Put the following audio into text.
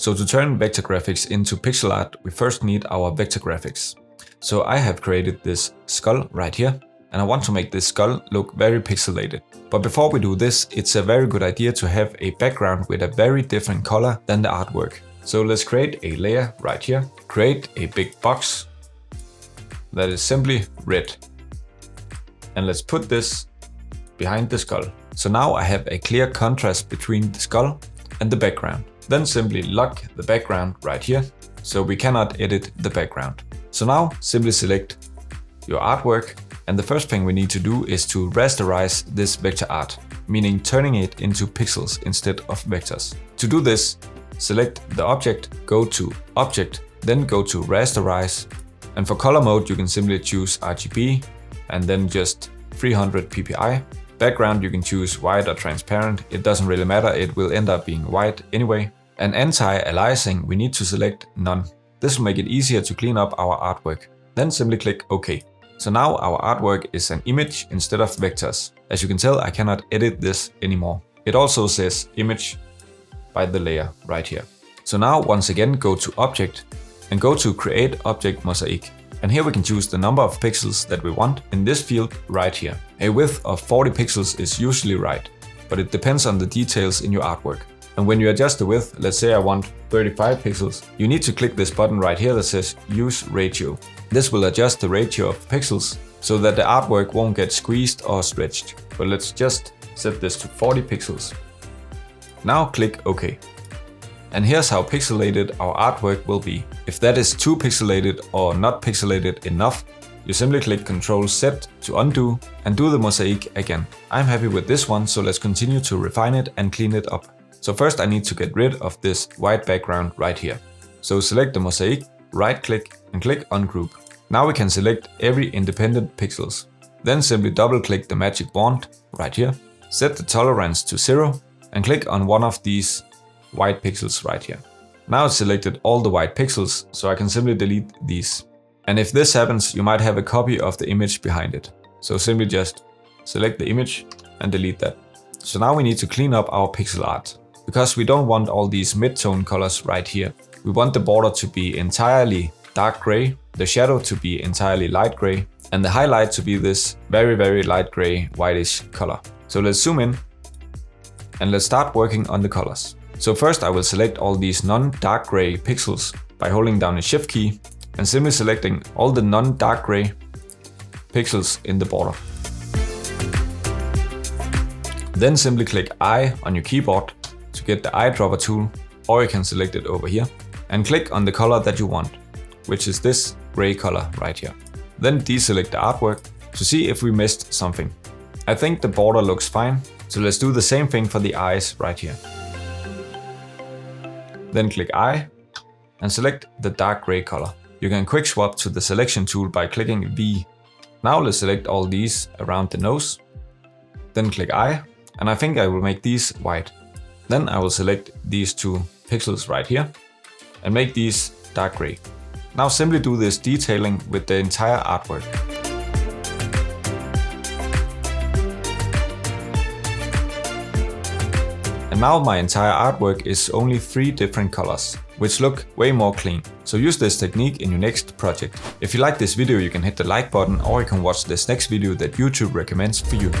So to turn vector graphics into pixel art, we first need our vector graphics. So I have created this skull right here, and I want to make this skull look very pixelated. But before we do this, it's a very good idea to have a background with a very different color than the artwork. So let's create a layer right here, create a big box that is simply red. And let's put this behind the skull. So now I have a clear contrast between the skull and the background. Then simply lock the background right here, so we cannot edit the background. So now simply select your artwork, and the first thing we need to do is to rasterize this vector art, meaning turning it into pixels instead of vectors. To do this, select the object, go to Object, then go to Rasterize, and for color mode you can simply choose RGB and then just 300 ppi. Background you can choose white or transparent, it doesn't really matter, it will end up being white anyway. And anti-aliasing we need to select none. This will make it easier to clean up our artwork. Then simply click OK. So now our artwork is an image instead of vectors. As you can tell, I cannot edit this anymore. It also says image by the layer right here. So now once again go to Object and go to Create Object Mosaic. And here we can choose the number of pixels that we want in this field right here. A width of 40 pixels is usually right, but it depends on the details in your artwork. And when you adjust the width, let's say I want 35 pixels, you need to click this button right here that says Use Ratio. This will adjust the ratio of pixels so that the artwork won't get squeezed or stretched. But let's just set this to 40 pixels. Now click OK. And here's how pixelated our artwork will be. If that is too pixelated or not pixelated enough, you simply click Ctrl Z to undo and do the mosaic again. I'm happy with this one, so let's continue to refine it and clean it up. So first I need to get rid of this white background right here. So select the mosaic, right click and click Ungroup. Now we can select every independent pixels. Then simply double click the magic wand right here, set the tolerance to 0 and click on one of these white pixels right here. Now it's selected all the white pixels, so I can simply delete these. And if this happens, you might have a copy of the image behind it. So simply just select the image and delete that. So now we need to clean up our pixel art, because we don't want all these mid-tone colors right here. We want the border to be entirely dark gray, the shadow to be entirely light gray, and the highlight to be this very light gray, whitish color. So let's zoom in and let's start working on the colors. So first I will select all these non-dark gray pixels by holding down the Shift key and simply selecting all the non-dark gray pixels in the border. Then simply click I on your keyboard to get the eyedropper tool, or you can select it over here, and click on the color that you want, which is this gray color right here. Then deselect the artwork to see if we missed something. I think the border looks fine, so let's do the same thing for the eyes right here. Then click I and select the dark gray color. You can quick swap to the selection tool by clicking V. Now let's select all these around the nose. Then click I, and I think I will make these white. Then I will select these two pixels right here and make these dark gray. Now simply do this detailing with the entire artwork. And now my entire artwork is only 3 different colors, which look way more clean. So use this technique in your next project. If you like this video, you can hit the like button, or you can watch this next video that YouTube recommends for you.